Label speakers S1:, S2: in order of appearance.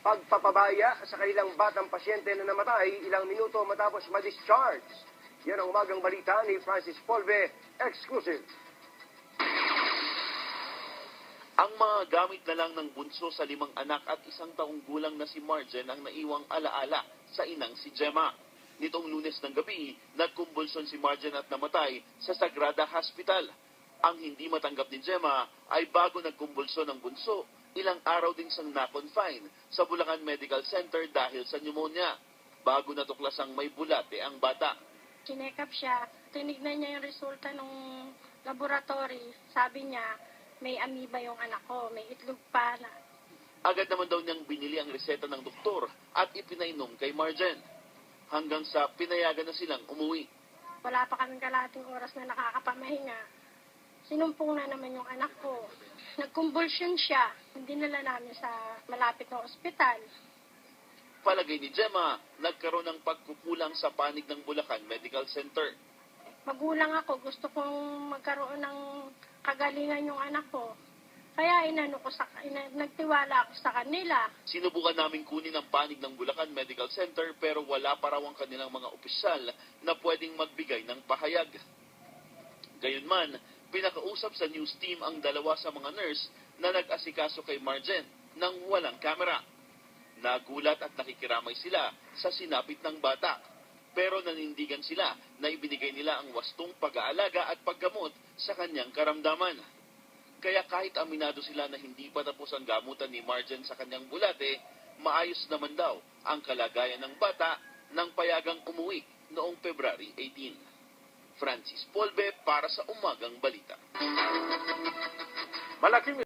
S1: pagpapabaya sa kanilang batang pasyente na namatay ilang minuto matapos ma-discharge. Yan ang umagang balita ni Francis Polve, exclusive.
S2: Ang mga gamit na lang ng bunso sa 5 anak at 1 taong gulang na si Marjen ang naiwang alaala sa inang si Gemma. Nitong Lunes ng gabi, nagkumbulsyon si Marjen at namatay sa Sagrada Hospital. Ang hindi matanggap ni Gemma ay bago nagkumbulsyon ng bunso, ilang araw din siyang na-confine sa Bulacan Medical Center dahil sa pneumonia. Bago natuklasang may bulate ang bata.
S3: Kinekap siya, tinignan niya yung resulta ng laboratory. Sabi niya, may amoeba yung anak ko, may itlog pa na.
S2: Agad naman daw niyang binili ang reseta ng doktor at ipinainom kay Marjen. Hanggang sa pinayagan na silang umuwi.
S3: Wala pa kaming kalahating oras na nakakapamahinga. Sinumpong na naman yung anak ko. Nagkumbulsyon siya. Dinala namin sa malapit na ospital.
S2: Palagay ni Gemma, nagkaroon ng pagkukulang sa panig ng Bulacan Medical Center.
S3: Magulang ako, gusto kong magkaroon ng kagalingan yung anak ko. Kaya nagtiwala ako sa kanila.
S2: Sinubukan naming kunin ang panig ng Bulacan Medical Center pero wala pa raw ang kanilang mga opisyal na pwedeng magbigay ng pahayag. Gayunman, pinakausap sa news team ang 2 sa mga nurse na nag-asikaso kay Marjen nang walang kamera. Nagulat at nakikiramay sila sa sinapit ng bata. Pero nanindigan sila na ibinigay nila ang wastong pag-aalaga at paggamot sa kanyang karamdaman. Kaya kahit aminado sila na hindi pa tapos ang gamutan ni Marjen sa kanyang bulate, maayos naman daw ang kalagayan ng bata nang payagang umuwi noong February 18. Francis Polve para sa Umagang Balita.
S1: Malaking